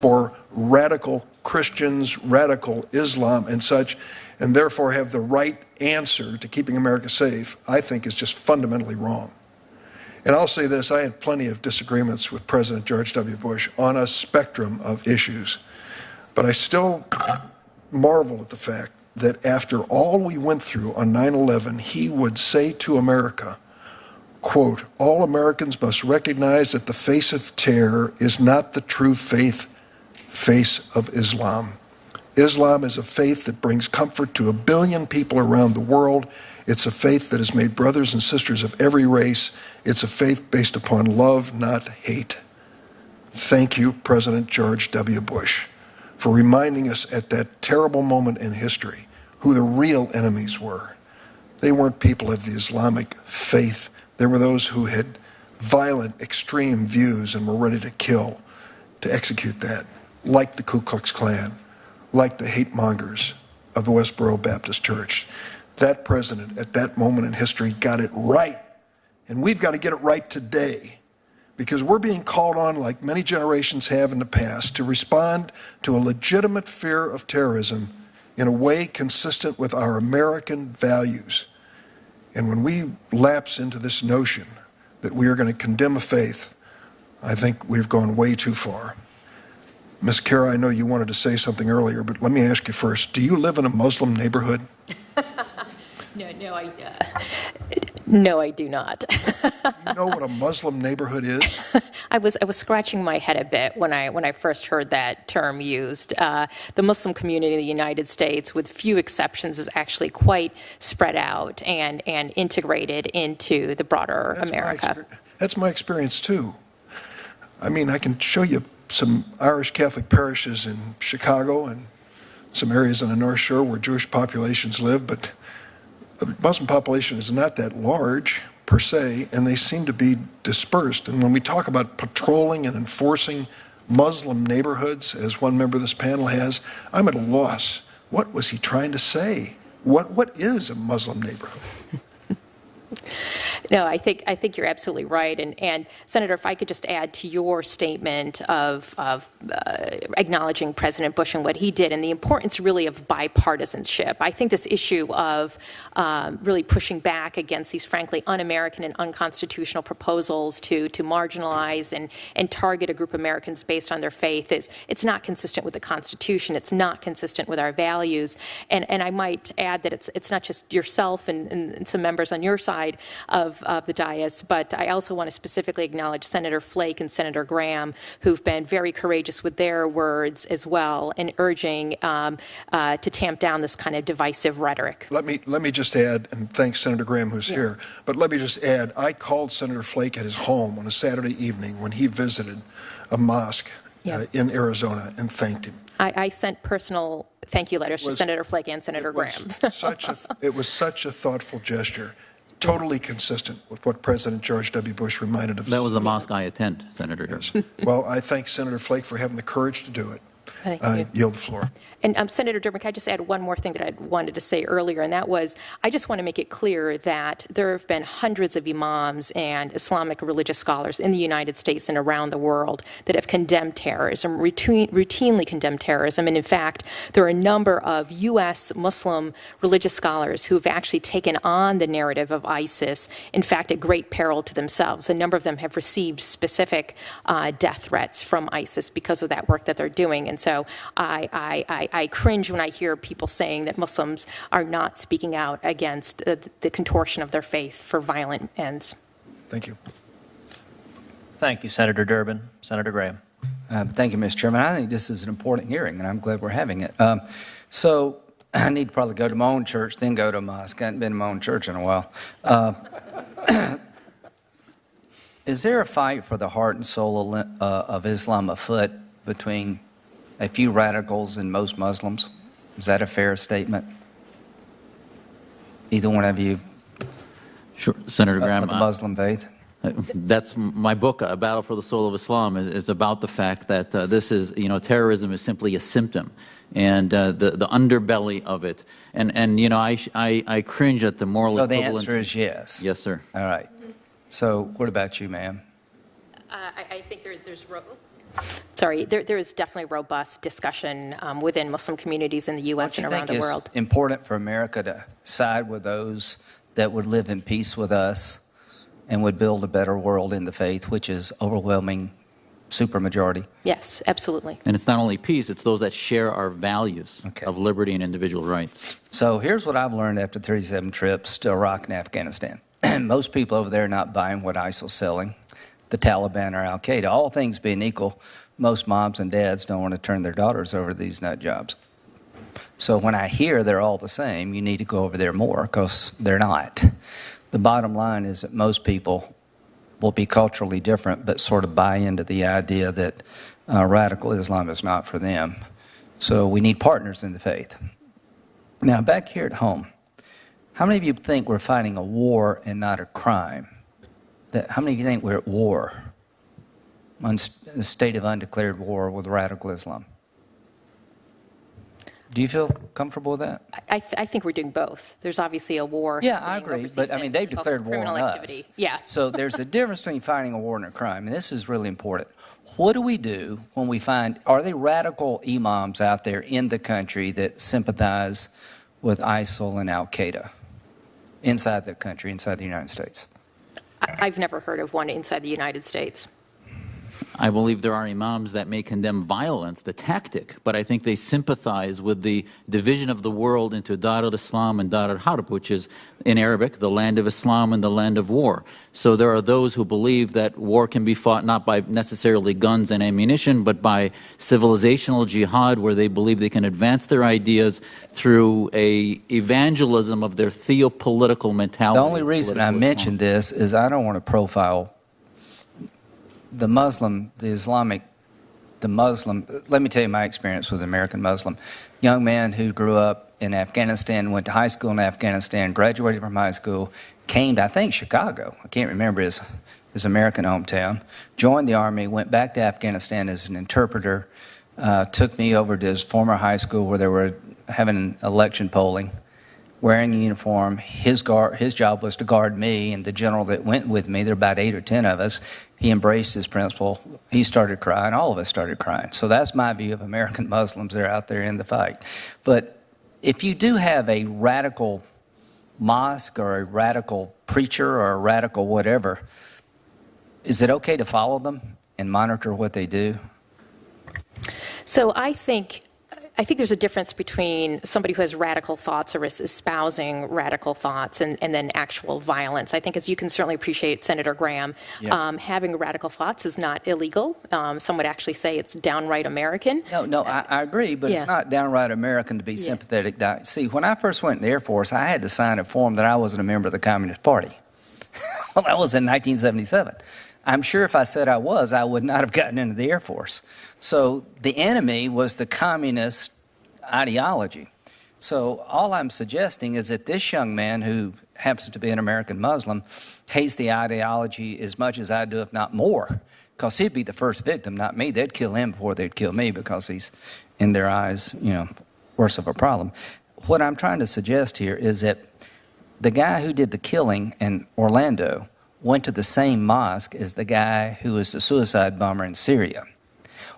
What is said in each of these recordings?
for radical Christians, radical Islam and such, and therefore have the right answer to keeping America safe, I think is just fundamentally wrong. And I'll say this, I had plenty of disagreements with President George W. Bush on a spectrum of issues, but I still marvel at the fact that after all we went through on 9/11, he would say to America, quote, "All Americans must recognize that the face of terror is not the true face of Islam. Islam is a faith that brings comfort to 1 billion people around the world. It's a faith that has made brothers and sisters of every race. It's a faith based upon love, not hate." Thank you, President George W. Bush, for reminding us at that terrible moment in history who the real enemies were. They weren't people of the Islamic faith. They were those who had violent, extreme views and were ready to kill, to execute that, like the Ku Klux Klan, like the hate mongers of the Westboro Baptist Church. That president at that moment in history got it right. And we've got to get it right today, because we're being called on, like many generations have in the past, to respond to a legitimate fear of terrorism in a way consistent with our American values. And when we lapse into this notion that we are going to condemn a faith, I think we've gone way too far. Ms. Kara, I know you wanted to say something earlier, but let me ask you first. Do you live in a Muslim neighborhood? No, I do not. You know what a Muslim neighborhood is? I was scratching my head a bit when I first heard that term used. The Muslim community in the United States, with few exceptions, is actually quite spread out and integrated into the broader America. That's my experience too. I mean, I can show you some Irish Catholic parishes in Chicago and some areas on the North Shore where Jewish populations live, but the Muslim population is not that large per se, and they seem to be dispersed. And when we talk about patrolling and enforcing Muslim neighborhoods, as one member of this panel has, I'm at a loss. What was he trying to say? What is a Muslim neighborhood? No, I think you're absolutely right. And Senator, if I could just add to your statement of acknowledging President Bush and what he did, and the importance really of bipartisanship. I think this issue of really pushing back against these frankly un-American and unconstitutional proposals to marginalize and target a group of Americans based on their faith it's not consistent with the Constitution. It's not consistent with our values. And I might add that it's not just yourself and some members on your side of the dais, but I also want to specifically acknowledge Senator Flake and Senator Graham, who've been very courageous with their words as well in urging to tamp down this kind of divisive rhetoric. Let me just add, and thanks Senator Graham who's here, but let me just add, I called Senator Flake at his home on a Saturday evening when he visited a mosque in Arizona and thanked him. I sent personal thank you letters to Senator Flake and Senator Graham. It was such a thoughtful gesture. Totally consistent with what President George W. Bush reminded us. That was the mosque I attend, Senator. Yes. Well, I thank Senator Flake for having the courage to do it. Thank you. Yield the floor. And Senator Durbin, can I just add one more thing that I wanted to say earlier, and that was, I just want to make it clear that there have been hundreds of imams and Islamic religious scholars in the United States and around the world that have condemned terrorism, routinely condemned terrorism. And in fact, there are a number of U.S. Muslim religious scholars who have actually taken on the narrative of ISIS, in fact, at great peril to themselves. A number of them have received specific death threats from ISIS because of that work that they're doing. And so I cringe when I hear people saying that Muslims are not speaking out against the contortion of their faith for violent ends. Thank you. Thank you, Senator Durbin. Senator Graham. Thank you, Mr. Chairman. I think this is an important hearing, and I'm glad we're having it. So I need to probably go to my own church, then go to a mosque. I haven't been to my own church in a while. Is there a fight for the heart and soul of Islam afoot between a few radicals and most Muslims? Is that a fair statement? Either one of you? Sure, Senator Graham. With the Muslim faith? That's my book, A Battle for the Soul of Islam, is about the fact that this is, terrorism is simply a symptom, and the underbelly of it. And I cringe at the moral equivalence. So the answer is yes? Yes, sir. All right. So what about you, ma'am? I think there's Sorry, there is definitely robust discussion within Muslim communities in the U.S. and around the world. It's important for America to side with those that would live in peace with us and would build a better world in the faith, which is overwhelming supermajority? Yes, absolutely. And it's not only peace, it's those that share our values of liberty and individual rights. So here's what I've learned after 37 trips to Iraq and Afghanistan. Most people over there are not buying what ISIL's selling, the Taliban or Al-Qaeda. All things being equal, most moms and dads don't want to turn their daughters over to these nut jobs. So when I hear they're all the same, you need to go over there more, because they're not. The bottom line is that most people will be culturally different, but sort of buy into the idea that radical Islam is not for them. So we need partners in the faith. Now, back here at home, how many of you think we're fighting a war and not a crime? How many of you think we're at war, a state of undeclared war with radical Islam? Do you feel comfortable with that? I think we're doing both. There's obviously a war. Yeah, I agree. overseas, But, I mean, and they've there's also declared war on criminal us. activity. Yeah. So there's a difference between fighting a war and a crime, and this is really important. What do we do when we find, are there radical imams out there in the country that sympathize with ISIL and Al-Qaeda inside the country, inside the United States? I've never heard of one inside the United States. I believe there are imams that may condemn violence, the tactic, but I think they sympathize with the division of the world into Dar al-Islam and Dar al-Harb, which is, in Arabic, the land of Islam and the land of war. So there are those who believe that war can be fought not by necessarily guns and ammunition, but by civilizational jihad, where they believe they can advance their ideas through a evangelism of their theopolitical mentality. The only reason I mentioned this is I don't want to profile the Muslim, let me tell you my experience with American Muslim. Young man who grew up in Afghanistan, went to high school in Afghanistan, graduated from high school, came to, I think, Chicago. I can't remember his American hometown. Joined the Army, went back to Afghanistan as an interpreter, took me over to his former high school where they were having election polling, wearing a uniform. His job was to guard me and the general that went with me. There were about 8 or 10 of us. He embraced his principle. He started crying. All of us started crying. So that's my view of American Muslims. They're out there in the fight. But if you do have a radical mosque or a radical preacher or a radical whatever, is it okay to follow them and monitor what they do? So I think there's a difference between somebody who has radical thoughts or is espousing radical thoughts and then actual violence. I think, as you can certainly appreciate, Senator Graham, having radical thoughts is not illegal. Some would actually say it's downright American. No, I agree, but it's not downright American to be sympathetic. See, when I first went in the Air Force, I had to sign a form that I wasn't a member of the Communist Party. Well, that was in 1977. I'm sure if I said I was, I would not have gotten into the Air Force. So the enemy was the communist ideology. So all I'm suggesting is that this young man, who happens to be an American Muslim, hates the ideology as much as I do, if not more, because he'd be the first victim, not me. They'd kill him before they'd kill me, because he's, in their eyes, worse of a problem. What I'm trying to suggest here is that the guy who did the killing in Orlando went to the same mosque as the guy who was the suicide bomber in Syria.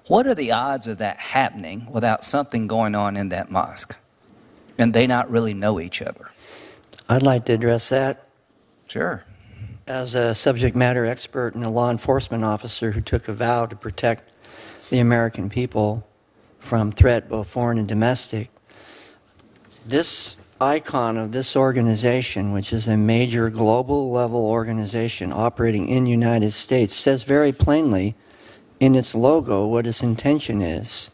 What are the odds of that happening without something going on in that mosque? And they not really know each other. I'd like to address that. Sure. As a subject matter expert and a law enforcement officer who took a vow to protect the American people from threat, both foreign and domestic, this icon of this organization, which is a major global level organization operating in the United States, says very plainly in its logo what its intention is.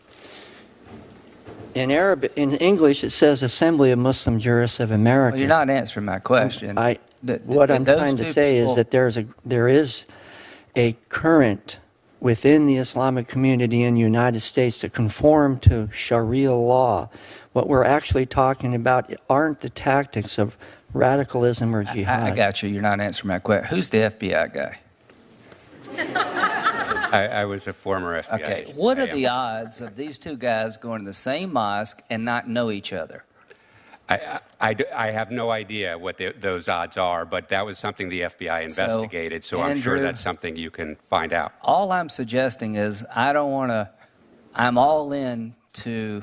In English, it says Assembly of Muslim Jurists of America. Well, you're not answering my question. What I'm trying to say is that there is a current within the Islamic community in the United States to conform to Sharia law. What we're actually talking about aren't the tactics of radicalism or jihad. I got you. You're not answering my question. Who's the FBI guy? I was a former FBI. Okay. What are the odds of these two guys going to the same mosque and not know each other? I have no idea what those odds are, but that was something the FBI investigated, so I'm sure Andrew, that's something you can find out. All I'm suggesting is I'm all in to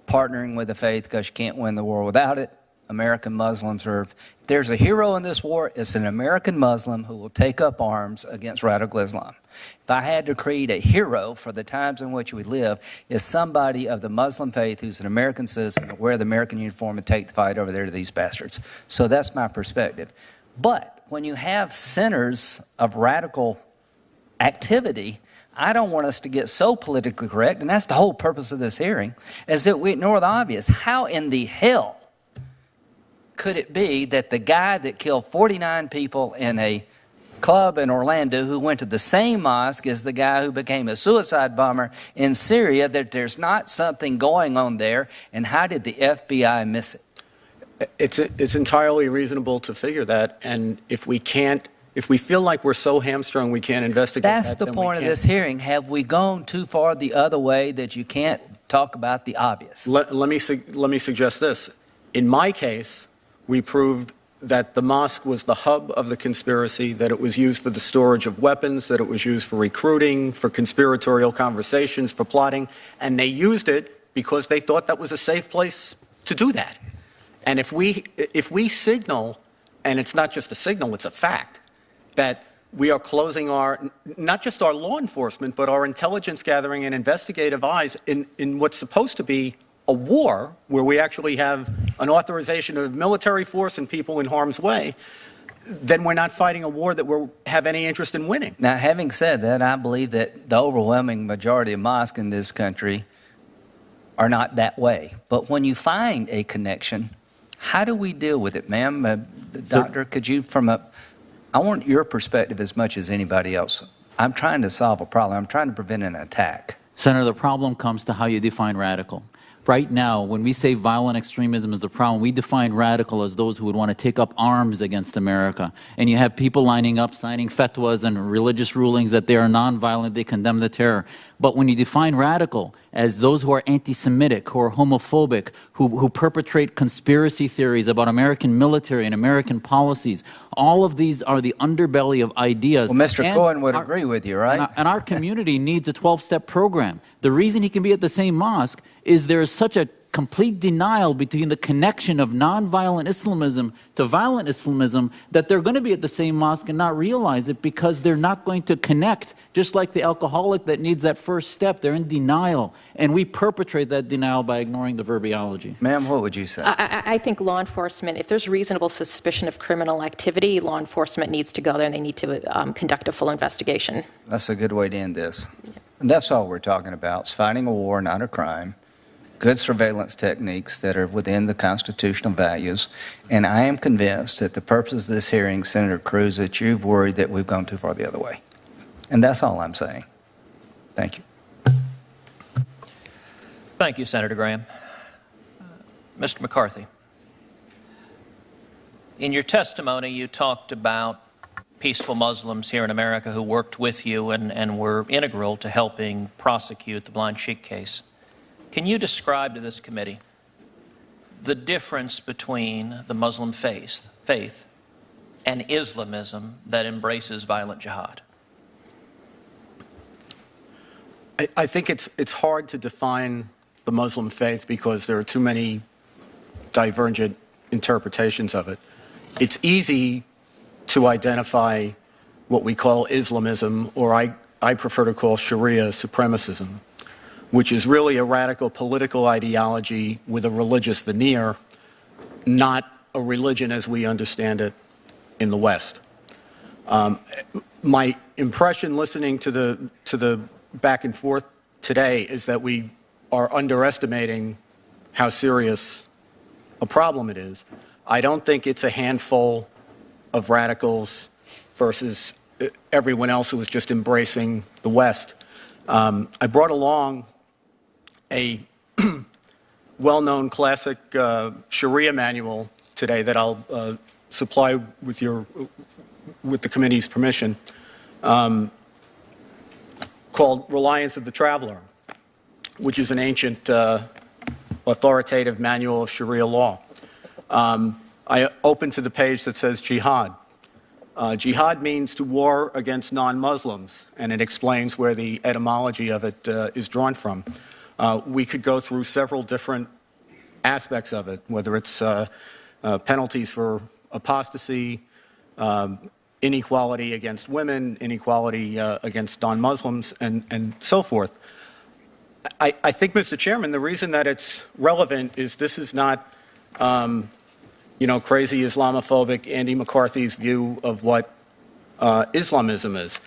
partnering with the faith because you can't win the war without it. American Muslims if there's a hero in this war, it's an American Muslim who will take up arms against radical Islam. If I had to create a hero for the times in which we live, it's somebody of the Muslim faith who's an American citizen, wear the American uniform and take the fight over there to these bastards. So that's my perspective. But when you have centers of radical activity, I don't want us to get so politically correct, and that's the whole purpose of this hearing, is that we ignore the obvious. How in the hell could it be that the guy that killed 49 people in a club in Orlando who went to the same mosque as the guy who became a suicide bomber in Syria, that there's not something going on there, and how did the FBI miss it? It's entirely reasonable to figure that, and if we feel like we're so hamstrung we can't investigate That's that, the then point of we can't. this hearing. Have we gone too far the other way that you can't talk about the obvious? Let me suggest this. In my case, we proved that the mosque was the hub of the conspiracy, that it was used for the storage of weapons, that it was used for recruiting, for conspiratorial conversations, for plotting, and they used it because they thought that was a safe place to do that. And if we signal, and it's not just a signal, it's a fact, that we are closing not just our law enforcement, but our intelligence gathering and investigative eyes in what's supposed to be a war where we actually have an authorization of military force and people in harm's way, then we're not fighting a war that we have any interest in winning. Now, having said that, I believe that the overwhelming majority of mosques in this country are not that way. But when you find a connection, how do we deal with it, ma'am? Doctor, could you, I want your perspective as much as anybody else. I'm trying to solve a problem. I'm trying to prevent an attack. Senator, the problem comes to how you define radical. Right now, when we say violent extremism is the problem, we define radical as those who would want to take up arms against America. And you have people lining up, signing fatwas and religious rulings that they are nonviolent, they condemn the terror. But when you define radical as those who are anti-Semitic, who are homophobic, who perpetrate conspiracy theories about American military and American policies, all of these are the underbelly of ideas. Well, Mr. Cohen would agree with you, right? And our community needs a 12-step program. The reason he can be at the same mosque is there is such a complete denial between the connection of nonviolent Islamism to violent Islamism that they're going to be at the same mosque and not realize it because they're not going to connect. Just like the alcoholic that needs that first step, they're in denial. And we perpetrate that denial by ignoring the verbiology. Ma'am, what would you say? I think law enforcement, if there's reasonable suspicion of criminal activity, law enforcement needs to go there and they need to conduct a full investigation. That's a good way to end this. And that's all we're talking about. It's fighting a war, not a crime. Good surveillance techniques that are within the constitutional values. And I am convinced that the purpose of this hearing, Senator Cruz, that you've worried that we've gone too far the other way. And that's all I'm saying. Thank you. Thank you, Senator Graham. Mr. McCarthy, in your testimony, you talked about peaceful Muslims here in America who worked with you and were integral to helping prosecute the Blind Sheikh case. Can you describe to this committee the difference between the Muslim faith and Islamism that embraces violent jihad? I think it's hard to define the Muslim faith because there are too many divergent interpretations of it. It's easy to identify what we call Islamism, or I prefer to call Sharia supremacism, which is really a radical political ideology with a religious veneer, not a religion as we understand it in the West. My impression listening to the back and forth today is that we are underestimating how serious a problem it is. I don't think it's a handful of radicals versus everyone else who is just embracing the West. I brought along a well-known classic Sharia manual today that I'll supply with the committee's permission, called Reliance of the Traveler, which is an ancient authoritative manual of Sharia law. I open to the page that says jihad. Jihad means to war against non-Muslims, and it explains where the etymology of it is drawn from. We could go through several different aspects of it, whether it's penalties for apostasy, inequality against women, inequality against non-Muslims, and so forth. I think, Mr. Chairman, the reason that it's relevant is this is not, crazy Islamophobic Andy McCarthy's view of what Islamism is.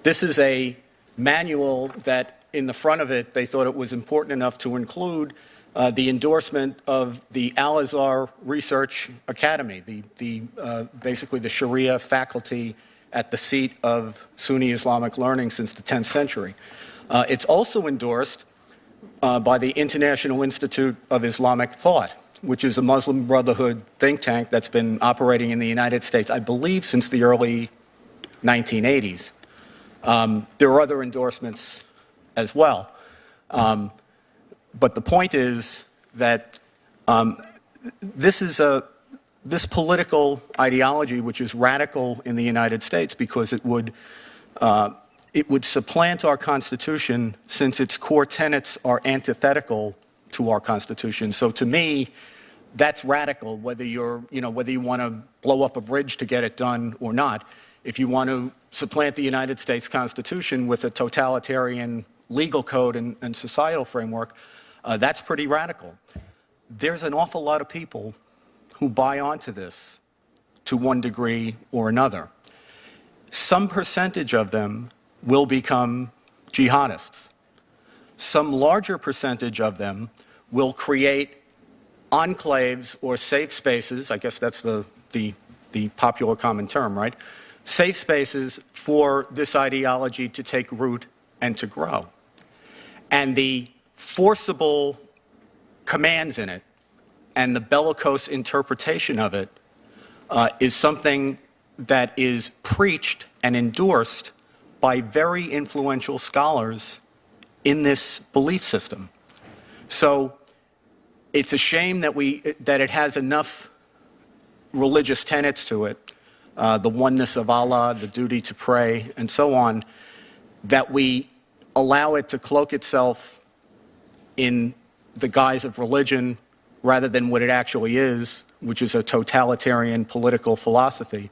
This is a manual that, in the front of it, they thought it was important enough to include the endorsement of the Al-Azhar Research Academy, basically the Sharia faculty at the seat of Sunni Islamic learning since the 10th century. It's also endorsed by the International Institute of Islamic Thought, which is a Muslim Brotherhood think tank that's been operating in the United States, I believe, since the early 1980s. There are other endorsements as well. But the point is that this political ideology, which is radical in the United States because it would supplant our Constitution since its core tenets are antithetical to our Constitution. So to me, that's radical, whether you want to blow up a bridge to get it done or not. If you want to supplant the United States Constitution with a totalitarian legal code and societal framework, that's pretty radical. There's an awful lot of people who buy onto this to one degree or another. Some percentage of them will become jihadists. Some larger percentage of them will create enclaves or safe spaces, I guess that's the popular common term, right? Safe spaces for this ideology to take root and to grow. And the forcible commands in it and the bellicose interpretation of it is something that is preached and endorsed by very influential scholars in this belief system. So it's a shame that it has enough religious tenets to it, the oneness of Allah, the duty to pray, and so on, that we allow it to cloak itself in the guise of religion rather than what it actually is, which is a totalitarian political philosophy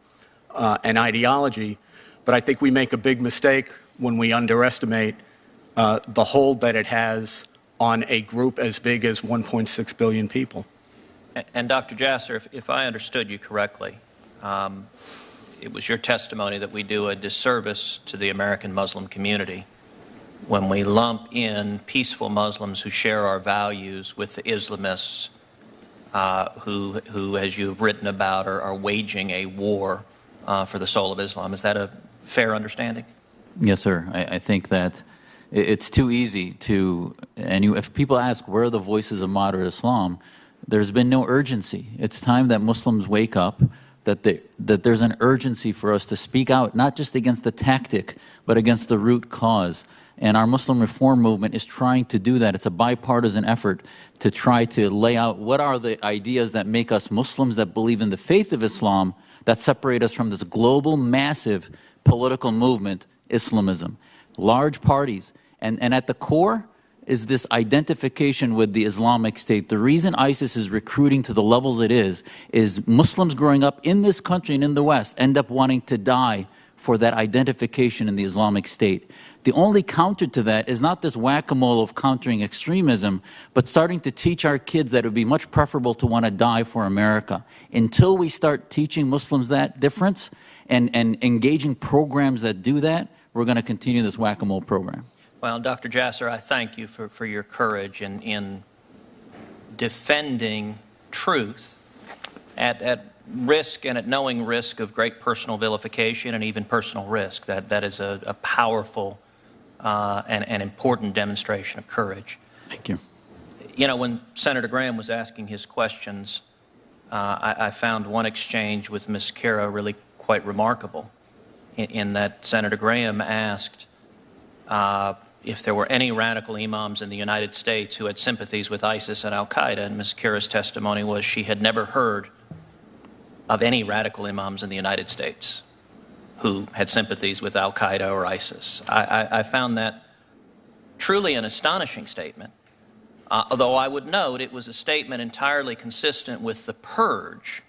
and ideology. But I think we make a big mistake when we underestimate the hold that it has on a group as big as 1.6 billion people. And Dr. Jasser, if I understood you correctly, it was your testimony that we do a disservice to the American Muslim community when we lump in peaceful Muslims who share our values with the Islamists who, as you've written about, are waging a war for the soul of Islam. Is that a fair understanding? Yes, sir. I think that it's too easy to, if people ask where are the voices of moderate Islam, there's been no urgency. It's time that Muslims wake up, that there's an urgency for us to speak out, not just against the tactic, but against the root cause. And our Muslim reform movement is trying to do that. It's a bipartisan effort to try to lay out what are the ideas that make us Muslims that believe in the faith of Islam, that separate us from this global, massive political movement, Islamism. Large parties. And at the core is this identification with the Islamic State. The reason ISIS is recruiting to the levels it is Muslims growing up in this country and in the West end up wanting to die for that identification in the Islamic State. The only counter to that is not this whack-a-mole of countering extremism, but starting to teach our kids that it would be much preferable to want to die for America. Until we start teaching Muslims that difference and engaging programs that do that, we're going to continue this whack-a-mole program. Well, Dr. Jasser, I thank you for your courage in defending truth at risk and at knowing risk of great personal vilification and even personal risk. That is a powerful and important demonstration of courage. Thank you. You know, when Senator Graham was asking his questions, I found one exchange with Ms. Kira really quite remarkable in that Senator Graham asked if there were any radical imams in the United States who had sympathies with ISIS and al-Qaeda, and Ms. Kira's testimony was she had never heard of any radical imams in the United States who had sympathies with al-Qaeda or ISIS. I found that truly an astonishing statement, although I would note it was a statement entirely consistent with the purge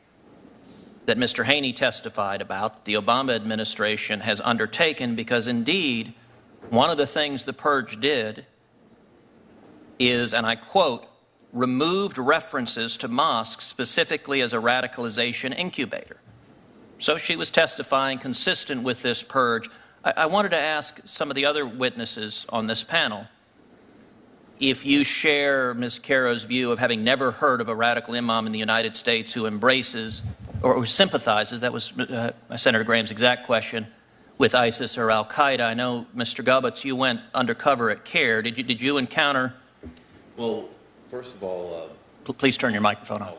that Mr. Haney testified about, the Obama administration has undertaken, because indeed, one of the things the purge did is, and I quote, removed references to mosques specifically as a radicalization incubator. So she was testifying consistent with this purge. I wanted to ask some of the other witnesses on this panel if you share Ms. Caro's view of having never heard of a radical imam in the United States who embraces or who sympathizes, that was Senator Graham's exact question, with ISIS or al-Qaeda. I know, Mr. Gubbets, you went undercover at CARE. Did you encounter? Well, first of all, please turn your microphone off.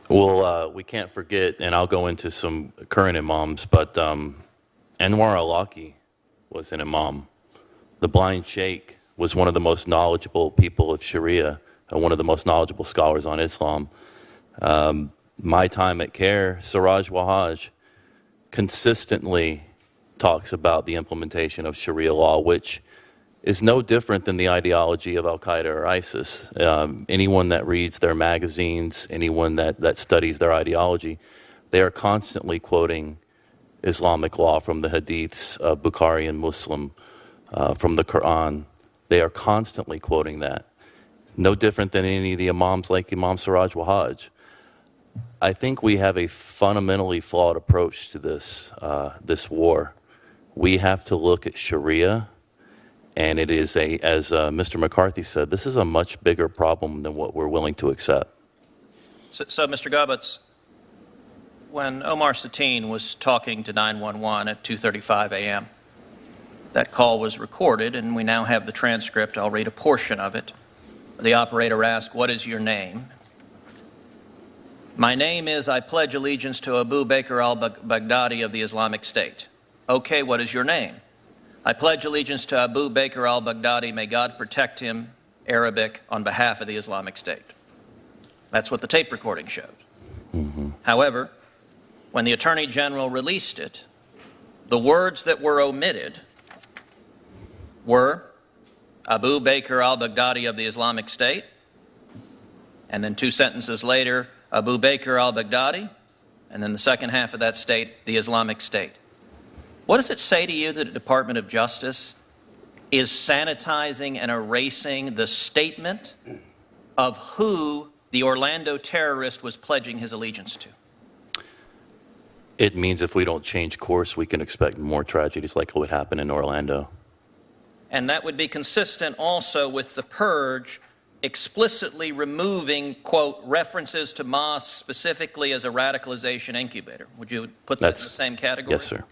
Well, we can't forget, and I'll go into some current imams, but Anwar al-Awlaki was an imam. The blind sheikh was one of the most knowledgeable people of Sharia, one of the most knowledgeable scholars on Islam. My time at CARE, Siraj Wahaj consistently talks about the implementation of Sharia law, which is no different than the ideology of al-Qaeda or ISIS. Anyone that reads their magazines, anyone that studies their ideology, they are constantly quoting Islamic law from the hadiths of Bukhari and Muslim, from the Quran. They are constantly quoting that. No different than any of the imams like Imam Siraj Wahaj. I think we have a fundamentally flawed approach to this, this war. We have to look at Sharia, and it is as Mr. McCarthy said, this is a much bigger problem than what we're willing to accept. So Mr. Gubbets, when Omar Satine was talking to 911 at 2:35 a.m., that call was recorded, and we now have the transcript. I'll read a portion of it. The operator asked, "What is your name?" "My name is, I pledge allegiance to Abu Bakr al-Baghdadi of the Islamic State." "Okay, what is your name?" "I pledge allegiance to Abu Bakr al-Baghdadi, may God protect him," Arabic, "on behalf of the Islamic State." That's what the tape recording showed. However, when the Attorney General released it, the words that were omitted were Abu Bakr al-Baghdadi of the Islamic State, and then two sentences later, Abu Bakr al-Baghdadi, and then the second half of that state, the Islamic State. What does it say to you that the Department of Justice is sanitizing and erasing the statement of who the Orlando terrorist was pledging his allegiance to? It means if we don't change course, we can expect more tragedies like what happened in Orlando. And that would be consistent also with the purge explicitly removing, quote, references to mosques specifically as a radicalization incubator. Would you put that in the same category? Yes, sir.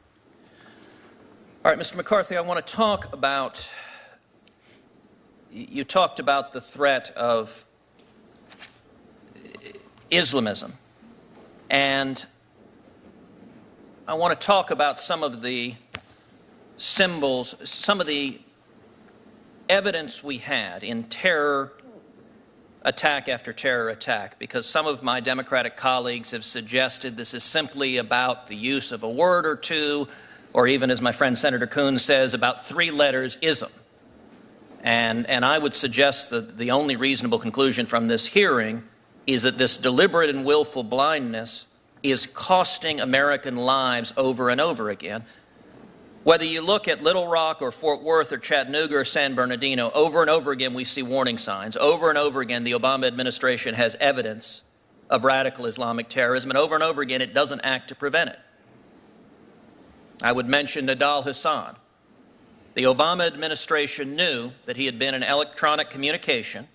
All right, Mr. McCarthy, I want to talk about, you talked about the threat of Islamism, and I want to talk about some of the symbols, some of the evidence we had in terror attack after terror attack, because some of my Democratic colleagues have suggested this is simply about the use of a word or two, or even, as my friend Senator Coons says, about three letters, ism. And I would suggest that the only reasonable conclusion from this hearing is that this deliberate and willful blindness is costing American lives over and over again. Whether you look at Little Rock or Fort Worth or Chattanooga or San Bernardino, over and over again we see warning signs. Over and over again the Obama administration has evidence of radical Islamic terrorism, and over again it doesn't act to prevent it. I would mention Nidal Hassan. The Obama administration knew that he had been in electronic communication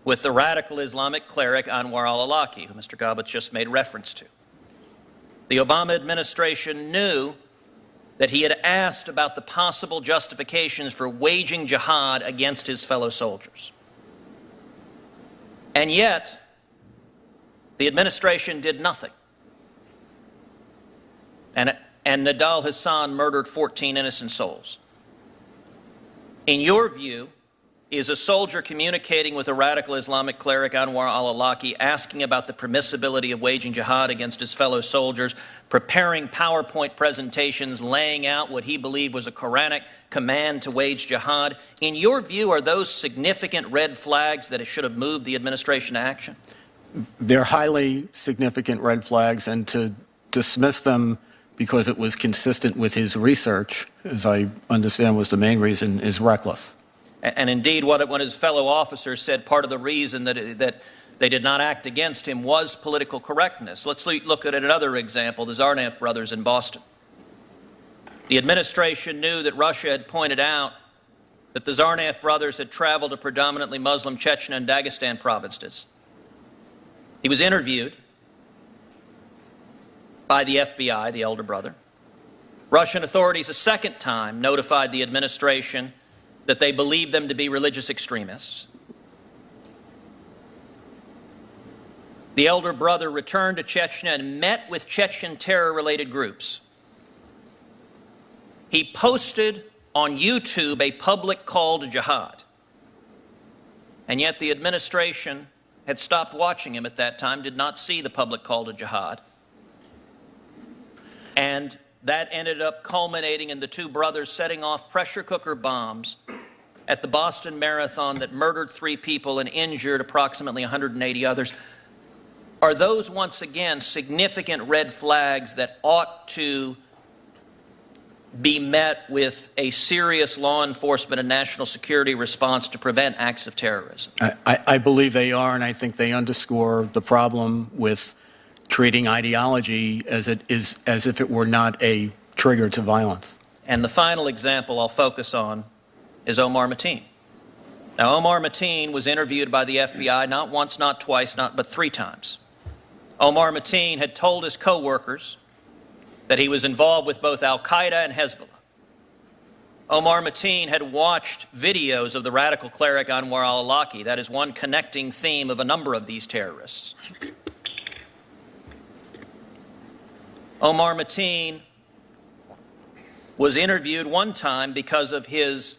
with the radical Islamic cleric Anwar al-Awlaki, who Mr. Gubbets just made reference to. The Obama administration knew that he had asked about the possible justifications for waging jihad against his fellow soldiers. And yet, the administration did nothing. And Nidal Hassan murdered 14 innocent souls. In your view, is a soldier communicating with a radical Islamic cleric, Anwar al-Awlaki, asking about the permissibility of waging jihad against his fellow soldiers, preparing PowerPoint presentations, laying out what he believed was a Quranic command to wage jihad. In your view, are those significant red flags that it should have moved the administration to action? They're highly significant red flags, and to dismiss them because it was consistent with his research, as I understand was the main reason, is reckless. And indeed, what his fellow officers said, part of the reason that they did not act against him was political correctness. Let's look at another example, the Tsarnaev brothers in Boston. The administration knew that Russia had pointed out that the Tsarnaev brothers had traveled to predominantly Muslim Chechnya and Dagestan provinces. He was interviewed by the FBI, the elder brother. Russian authorities a second time notified the administration that they believed them to be religious extremists. The elder brother returned to Chechnya and met with Chechen terror-related groups. He posted on YouTube a public call to jihad. And yet the administration had stopped watching him at that time, did not see the public call to jihad. And that ended up culminating in the two brothers setting off pressure cooker bombs at the Boston Marathon that murdered 3 people and injured approximately 180 others. Are those, once again, significant red flags that ought to be met with a serious law enforcement and national security response to prevent acts of terrorism? I believe they are, and I think they underscore the problem with treating ideology as if it were not a trigger to violence. And the final example I'll focus on is Omar Mateen. Now, Omar Mateen was interviewed by the FBI not once, not twice, but 3 times. Omar Mateen had told his co-workers that he was involved with both Al-Qaeda and Hezbollah. Omar Mateen had watched videos of the radical cleric Anwar al-Awlaki. That is one connecting theme of a number of these terrorists. Omar Mateen was interviewed one time because of his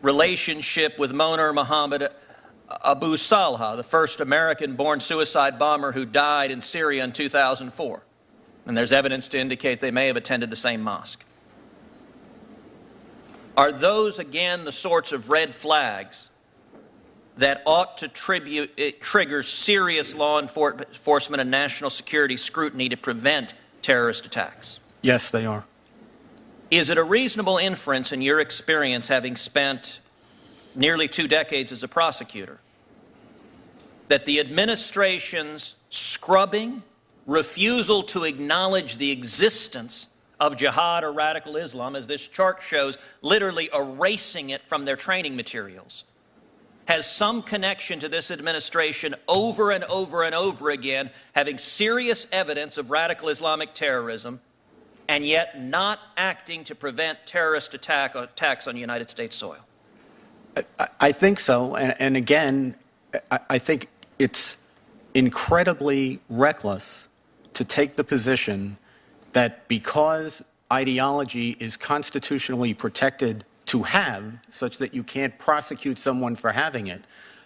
relationship with Moner Mohammed Abu Salha, the first American-born suicide bomber who died in Syria in 2004. And there's evidence to indicate they may have attended the same mosque. Are those, again, the sorts of red flags that ought to trigger serious law enforcement and national security scrutiny to prevent terrorist attacks? Yes, they are. Is it a reasonable inference in your experience, having spent nearly 2 decades as a prosecutor, that the administration's scrubbing, refusal to acknowledge the existence of jihad or radical Islam, as this chart shows, literally erasing it from their training materials, has some connection to this administration over and over and over again having serious evidence of radical Islamic terrorism and yet not acting to prevent terrorist attacks on United States soil? I think so. And again, I think it's incredibly reckless to take the position that because ideology is constitutionally protected to have, such that you can't prosecute someone for having it,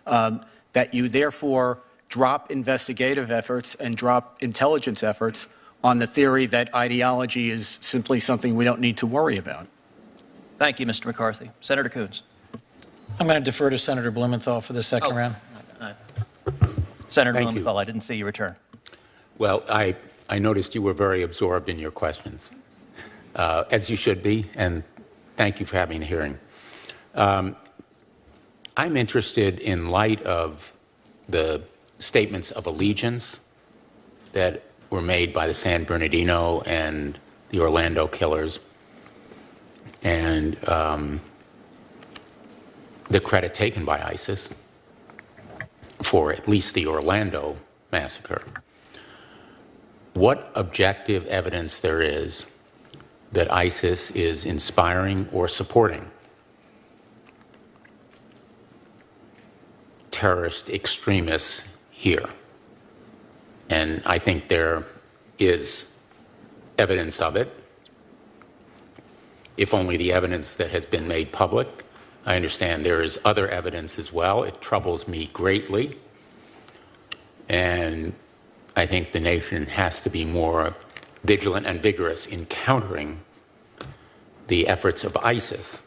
that you therefore drop investigative efforts and drop intelligence efforts on the theory that ideology is simply something we don't need to worry about. Thank you, Mr. McCarthy. Senator Coons. I'm going to defer to Senator Blumenthal for the second round. Senator Thank Blumenthal, you. I didn't see you return. Well, I noticed you were very absorbed in your questions, as you should be, and thank you for having the hearing. I'm interested, in light of the statements of allegiance that were made by the San Bernardino and the Orlando killers, and the credit taken by ISIS for at least the Orlando massacre. What objective evidence there is that ISIS is inspiring or supporting terrorist extremists here? And I think there is evidence of it, if only the evidence that has been made public I understand there is other evidence as well. It troubles me greatly. And I think the nation has to be more vigilant and vigorous in countering the efforts of ISIS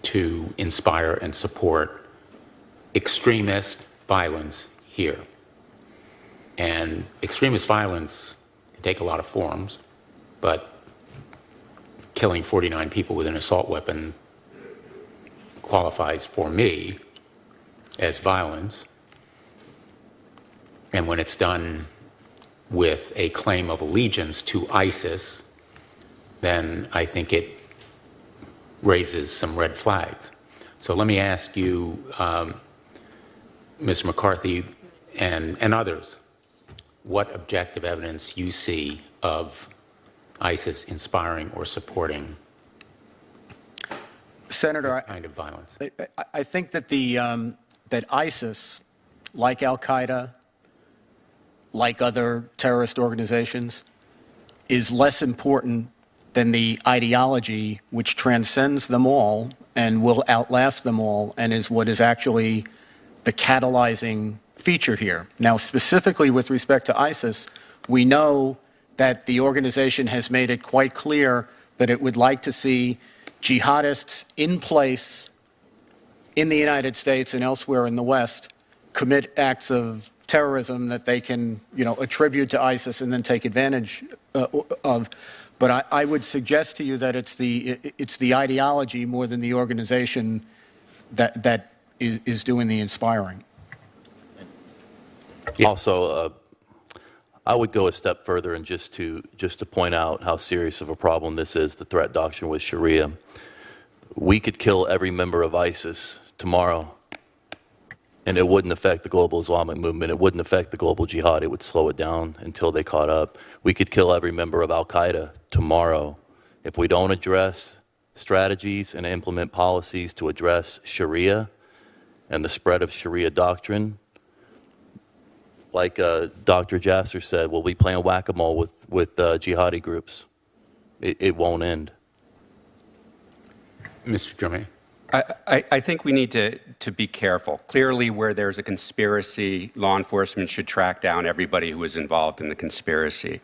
to inspire and support extremist violence here. And extremist violence can take a lot of forms, but killing 49 people with an assault weapon qualifies for me as violence. And when it's done with a claim of allegiance to ISIS, then I think it raises some red flags. So let me ask you, Ms. McCarthy and others, what objective evidence you see of ISIS inspiring or supporting Senator, this kind of violence? I think that that ISIS, like Al-Qaeda, like other terrorist organizations, is less important than the ideology which transcends them all and will outlast them all and is what is actually the catalyzing feature here. Now, specifically with respect to ISIS, we know that the organization has made it quite clear that it would like to see jihadists in place in the United States and elsewhere in the West commit acts of terrorism that they can, attribute to ISIS and then take advantage of. But I would suggest to you that it's the ideology more than the organization that is doing the inspiring. Yeah. Also, I would go a step further and just to point out how serious of a problem this is, the threat doctrine with Sharia. We could kill every member of ISIS tomorrow, and it wouldn't affect the global Islamic movement. It wouldn't affect the global jihad. It would slow it down until they caught up. We could kill every member of Al-Qaeda tomorrow. If we don't address strategies and implement policies to address Sharia and the spread of Sharia doctrine, like Dr. Jasser said, we'll be playing whack-a-mole with jihadi groups. It won't end. Mr. Germain. I think we need to be careful. Clearly, where there's a conspiracy, law enforcement should track down everybody who is involved in the conspiracy.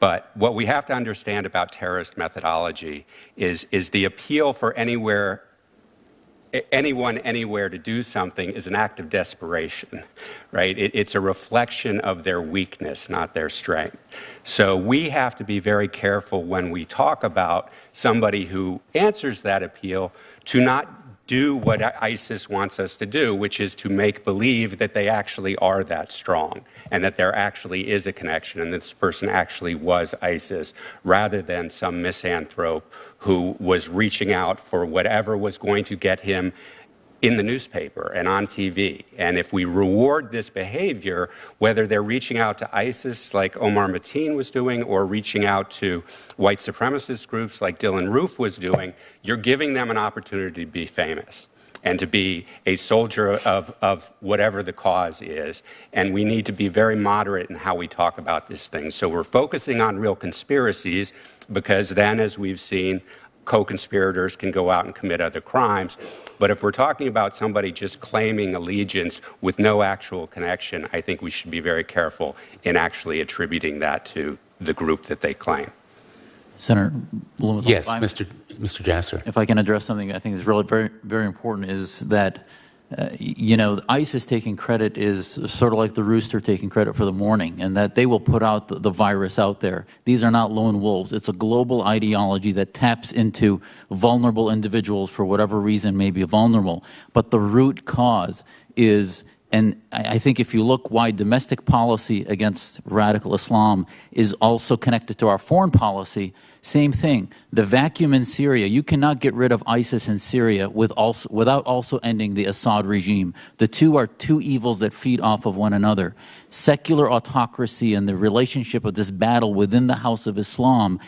But what we have to understand about terrorist methodology is the appeal for anyone anywhere to do something is an act of desperation, right? It's a reflection of their weakness, not their strength. So we have to be very careful when we talk about somebody who answers that appeal to not do what ISIS wants us to do, which is to make believe that they actually are that strong and that there actually is a connection and this person actually was ISIS, rather than some misanthrope who was reaching out for whatever was going to get him in the newspaper and on TV. And if we reward this behavior, whether they're reaching out to ISIS like Omar Mateen was doing or reaching out to white supremacist groups like Dylan Roof was doing, you're giving them an opportunity to be famous and to be a soldier of whatever the cause is. And we need to be very moderate in how we talk about this thing. So we're focusing on real conspiracies because then, as we've seen, co-conspirators can go out and commit other crimes. But if we're talking about somebody just claiming allegiance with no actual connection, I think we should be very careful in actually attributing that to the group that they claim. Senator Blumenthal. Yes, Mr. Jasser. If I can address something I think is really very, very important is that, ISIS taking credit is sort of like the rooster taking credit for the morning, and that they will put out the virus out there. These are not lone wolves. It's a global ideology that taps into vulnerable individuals for whatever reason may be vulnerable. But the root cause is, and I think if you look why domestic policy against radical Islam is also connected to our foreign policy, same thing. The vacuum in Syria, you cannot get rid of ISIS in Syria without also ending the Assad regime. The two are two evils that feed off of one another. Secular autocracy and the relationship of this battle within the House of Islam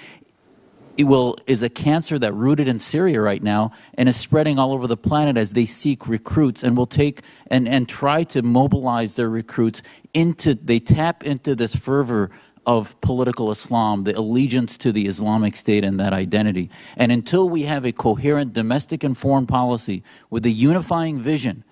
is a cancer that rooted in Syria right now and is spreading all over the planet as they seek recruits and will take and try to mobilize their recruits they tap into this fervor of political Islam, the allegiance to the Islamic State and that identity. And until we have a coherent domestic and foreign policy with a unifying vision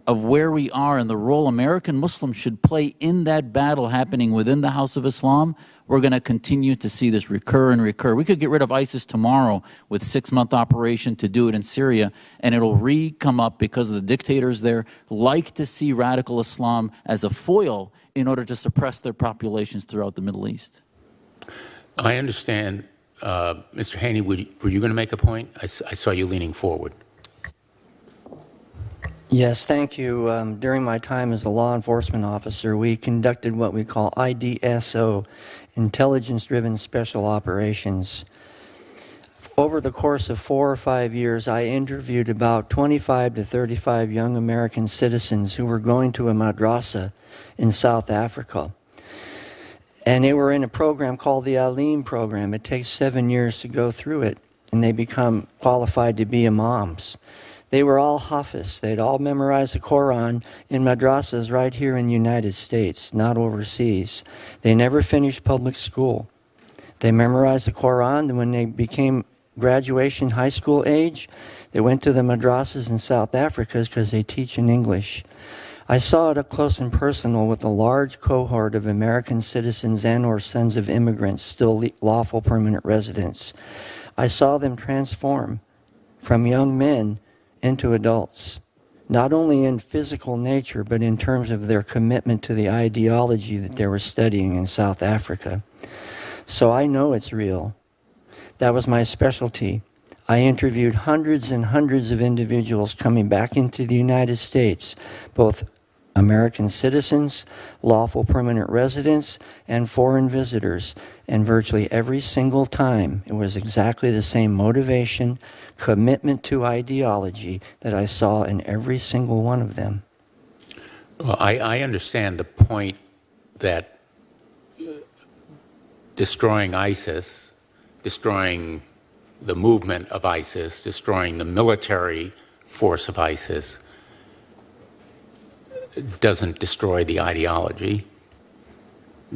of where we are and the role American Muslims should play in that battle happening within the House of Islam, we're going to continue to see this recur and recur. We could get rid of ISIS tomorrow with a 6-month operation to do it in Syria, and it'll come up because the dictators there like to see radical Islam as a foil in order to suppress their populations throughout the Middle East. I understand. Mr. Haney, were you going to make a point? I saw you leaning forward. Yes, thank you. During my time as a law enforcement officer, we conducted what we call IDSO, Intelligence-Driven Special Operations. Over the course of 4 or 5 years, I interviewed about 25 to 35 young American citizens who were going to a madrasa in South Africa. And they were in a program called the Alim program. It takes 7 years to go through it, and they become qualified to be imams. They were all Hafiz. They'd all memorized the Quran in madrasas right here in the United States, not overseas. They never finished public school. They memorized the Quran, and when they became graduation high school age, they went to the madrasas in South Africa because they teach in English. I saw it up close and personal with a large cohort of American citizens and or sons of immigrants, still lawful permanent residents. I saw them transform from young men into adults, not only in physical nature, but in terms of their commitment to the ideology that they were studying in South Africa. So I know it's real. That was my specialty. I interviewed hundreds and hundreds of individuals coming back into the United States, both American citizens, lawful permanent residents, and foreign visitors. And virtually every single time, it was exactly the same motivation, commitment to ideology that I saw in every single one of them. Well, I understand the point that destroying ISIS, destroying the movement of ISIS, destroying the military force of ISIS doesn't destroy the ideology,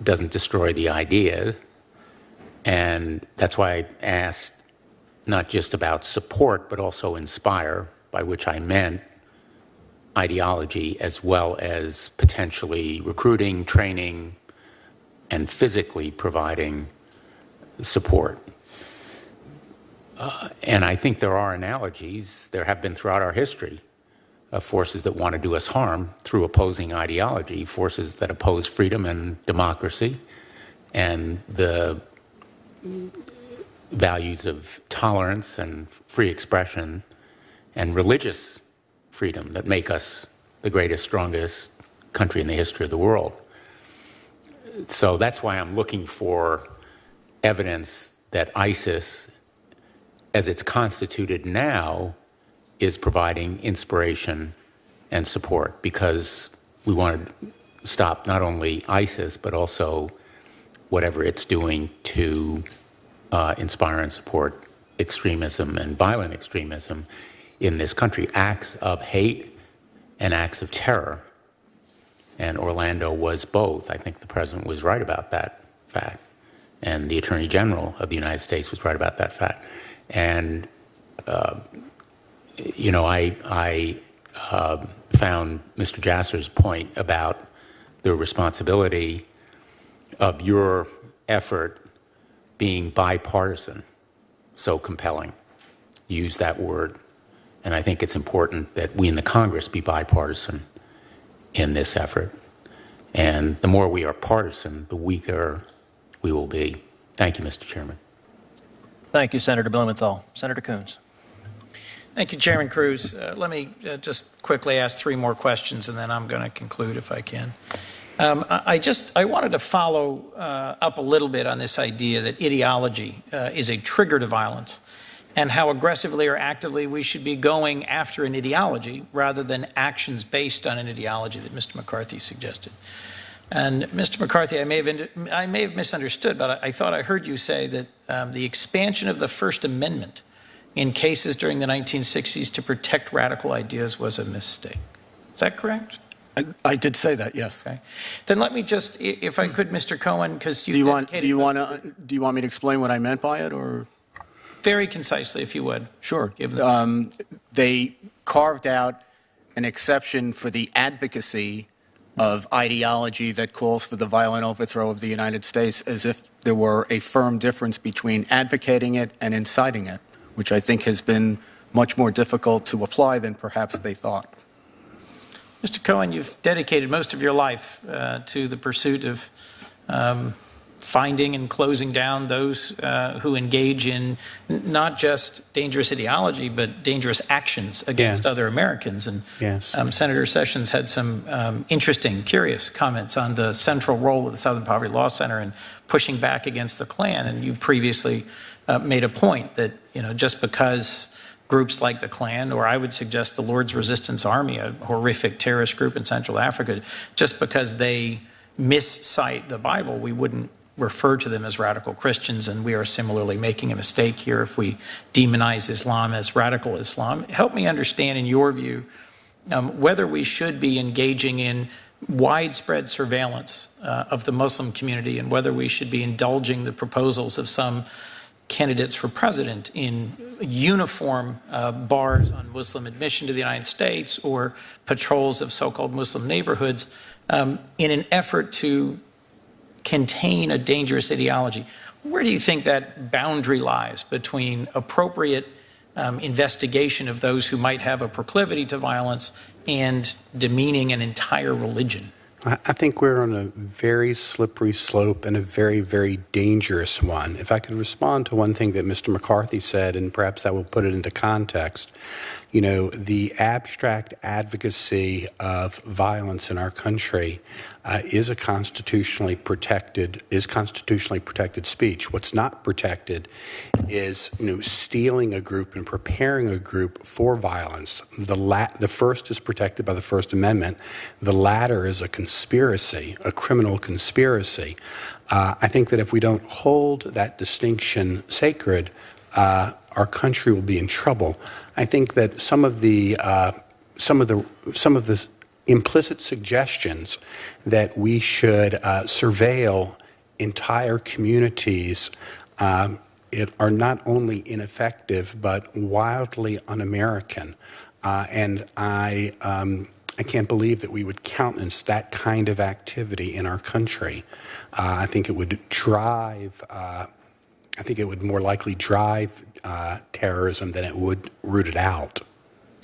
doesn't destroy the idea. And that's why I asked not just about support, but also inspire, by which I meant ideology as well as potentially recruiting, training, and physically providing support. And I think there are analogies, there have been throughout our history, of forces that want to do us harm through opposing ideology, forces that oppose freedom and democracy and the values of tolerance and free expression and religious freedom that make us the greatest, strongest country in the history of the world. So that's why I'm looking for evidence that ISIS, as it's constituted now, is providing inspiration and support, because we want to stop not only ISIS, but also whatever it's doing to inspire and support extremism and violent extremism in this country, acts of hate and acts of terror. And Orlando was both. I think the president was right about that fact. And the Attorney General of the United States was right about that fact. And you know, I found Mr. Jasser's point about the responsibility of your effort being bipartisan so compelling. Use that word. And I think it's important that we in the Congress be bipartisan in this effort. And the more we are partisan, the weaker we will be. Thank you, Mr. Chairman. Thank you, Senator Blumenthal. Senator Coons. Thank you, Chairman Cruz. Let me just quickly ask 3 more questions, and then I'm going to conclude if I can. I wanted to follow up a little bit on this idea that ideology is a trigger to violence, and how aggressively or actively we should be going after an ideology rather than actions based on an ideology that Mr. McCarthy suggested. And Mr. McCarthy, I may have misunderstood, but I thought I heard you say that the expansion of the First Amendment in cases during the 1960s to protect radical ideas was a mistake. Is that correct? I did say that, yes. Okay. Then let me just, if I could, Mr. Cohen, because Do you want me to explain what I meant by it, or? very concisely, if you would. Sure. Give them. They carved out an exception for the advocacy of ideology that calls for the violent overthrow of the United States, as if there were a firm difference between advocating it and inciting it, which I think has been much more difficult to apply than perhaps they thought. Mr. Cohen, you've dedicated most of your life to the pursuit of finding and closing down those who engage in not just dangerous ideology, but dangerous actions against other Americans. And Senator Sessions had some interesting, curious comments on the central role of the Southern Poverty Law Center in pushing back against the Klan. And you previously made a point that, just because groups like the Klan, or I would suggest the Lord's Resistance Army, a horrific terrorist group in Central Africa, just because they miscite the Bible, we wouldn't refer to them as radical Christians, and we are similarly making a mistake here if we demonize Islam as radical Islam. Help me understand, in your view, whether we should be engaging in widespread surveillance of the Muslim community, and whether we should be indulging the proposals of some candidates for president in uniform bars on Muslim admission to the United States, or patrols of so-called Muslim neighborhoods in an effort to contain a dangerous ideology. Where do you think that boundary lies between appropriate investigation of those who might have a proclivity to violence and demeaning an entire religion? I think we're on a very slippery slope and a very, very dangerous one. If I could respond to one thing that Mr. McCarthy said, and perhaps that will put it into context, the abstract advocacy of violence in our country is constitutionally protected speech. What's not protected is, stealing a group and preparing a group for violence. The first is protected by the First Amendment. The latter is a conspiracy, a criminal conspiracy. I think that if we don't hold that distinction sacred, our country will be in trouble. I think that some of the implicit suggestions that we should surveil entire communities are not only ineffective but wildly un-American, and I can't believe that we would countenance that kind of activity in our country. I think it would drive. I think it would more likely drive terrorism than it would root it out.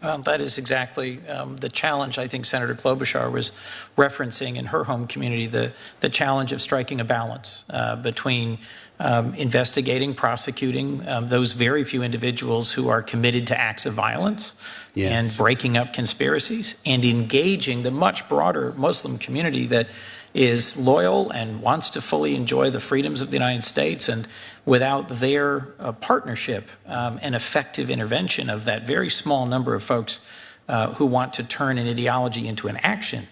That is exactly the challenge I think Senator Klobuchar was referencing in her home community, the challenge of striking a balance between investigating, prosecuting those very few individuals who are committed to acts of violence and breaking up conspiracies, and engaging the much broader Muslim community that is loyal and wants to fully enjoy the freedoms of the United States. And without their partnership and effective intervention of that very small number of folks who want to turn an ideology into an action,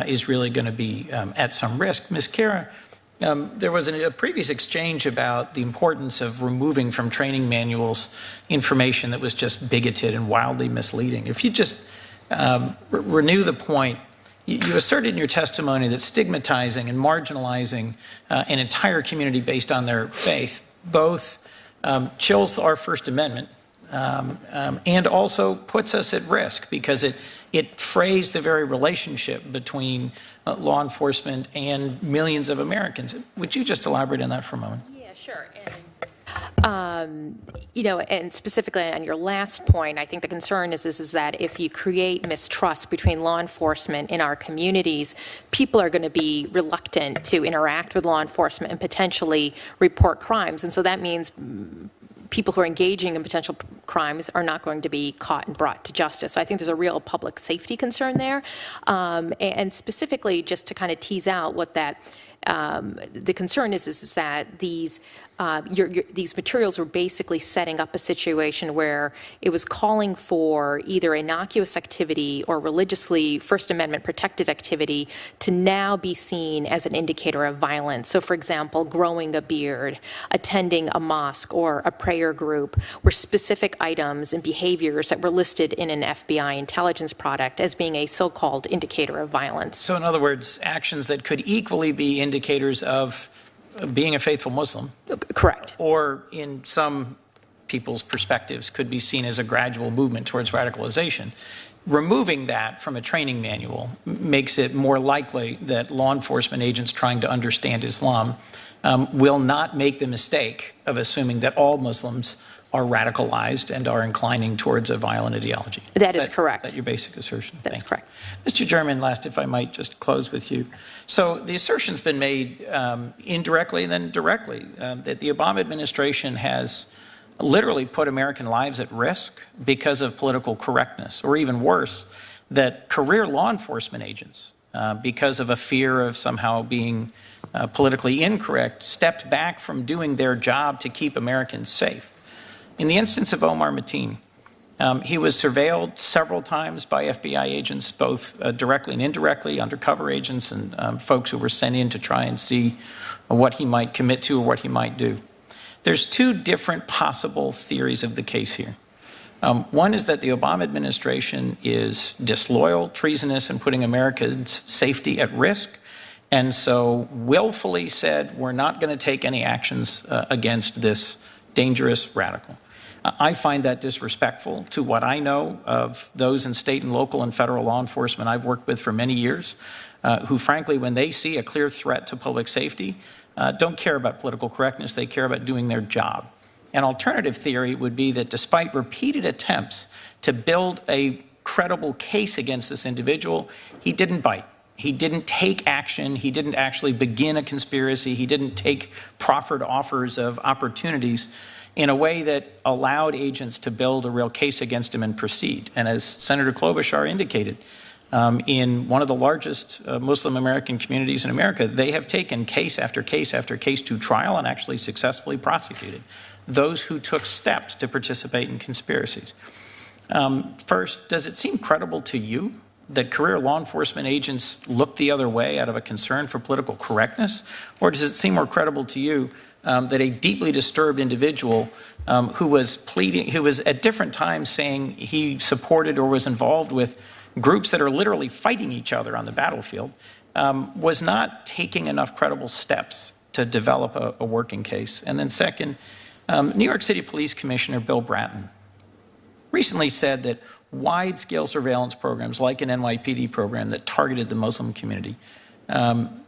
is really going to be at some risk. Ms. Kara, there was a previous exchange about the importance of removing from training manuals information that was just bigoted and wildly misleading. If you just renew the point, you asserted in your testimony that stigmatizing and marginalizing an entire community based on their faith both chills our First Amendment and also puts us at risk, because it frays the very relationship between law enforcement and millions of Americans. Would you just elaborate on that for a moment? Yeah, sure. And specifically on your last point, I think the concern is that if you create mistrust between law enforcement in our communities, people are going to be reluctant to interact with law enforcement and potentially report crimes. And so that means people who are engaging in potential crimes are not going to be caught and brought to justice. So I think there's a real public safety concern there. And specifically, just to kind of tease out what that the concern is that these these materials were basically setting up a situation where it was calling for either innocuous activity or religiously First Amendment protected activity to now be seen as an indicator of violence. So, for example, growing a beard, attending a mosque or a prayer group were specific items and behaviors that were listed in an FBI intelligence product as being a so-called indicator of violence. So, in other words, actions that could equally be indicators of being a faithful Muslim. Correct. Or in some people's perspectives could be seen as a gradual movement towards radicalization. Removing that from a training manual makes it more likely that law enforcement agents trying to understand Islam will not make the mistake of assuming that all Muslims are radicalized and are inclining towards a violent ideology. That is correct. Is that your basic assertion? That's correct. Mr. Chairman, last, if I might just close with you. So the assertion's been made indirectly and then directly that the Obama administration has literally put American lives at risk because of political correctness, or even worse, that career law enforcement agents, because of a fear of somehow being politically incorrect, stepped back from doing their job to keep Americans safe. In the instance of Omar Mateen, he was surveilled several times by FBI agents, both directly and indirectly, undercover agents and folks who were sent in to try and see what he might commit to or what he might do. There's two different possible theories of the case here. One is that the Obama administration is disloyal, treasonous, and putting Americans' safety at risk, and so willfully said, we're not going to take any actions against this dangerous radical. I find that disrespectful to what I know of those in state and local and federal law enforcement I've worked with for many years, who frankly, when they see a clear threat to public safety, don't care about political correctness, they care about doing their job. An alternative theory would be that despite repeated attempts to build a credible case against this individual, he didn't bite. He didn't take action. He didn't actually begin a conspiracy. He didn't take proffered offers of opportunities in a way that allowed agents to build a real case against him and proceed. And as Senator Klobuchar indicated, in one of the largest Muslim American communities in America, they have taken case after case after case to trial and actually successfully prosecuted those who took steps to participate in conspiracies. First, does it seem credible to you that career law enforcement agents look the other way out of a concern for political correctness? Or does it seem more credible to you that a deeply disturbed individual who was at different times saying he supported or was involved with groups that are literally fighting each other on the battlefield, was not taking enough credible steps to develop a working case? And then second, New York City Police Commissioner Bill Bratton recently said that wide-scale surveillance programs like an NYPD program that targeted the Muslim community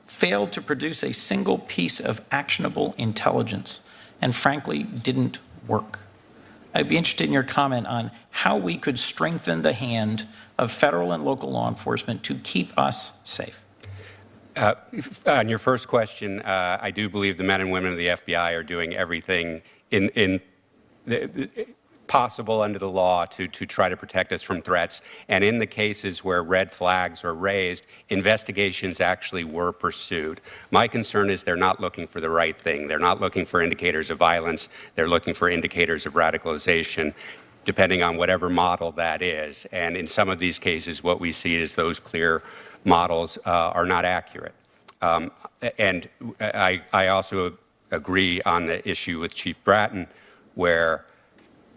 failed to produce a single piece of actionable intelligence and frankly didn't work. I'd be interested in your comment on how we could strengthen the hand of federal and local law enforcement to keep us safe. On your first question, I do believe the men and women of the FBI are doing everything possible under the law to try to protect us from threats. And in the cases where red flags are raised, investigations actually were pursued. My concern is they're not looking for the right thing. They're not looking for indicators of violence. They're looking for indicators of radicalization, depending on whatever model that is. And in some of these cases, what we see is those clear models are not accurate. And I also agree on the issue with Chief Bratton, where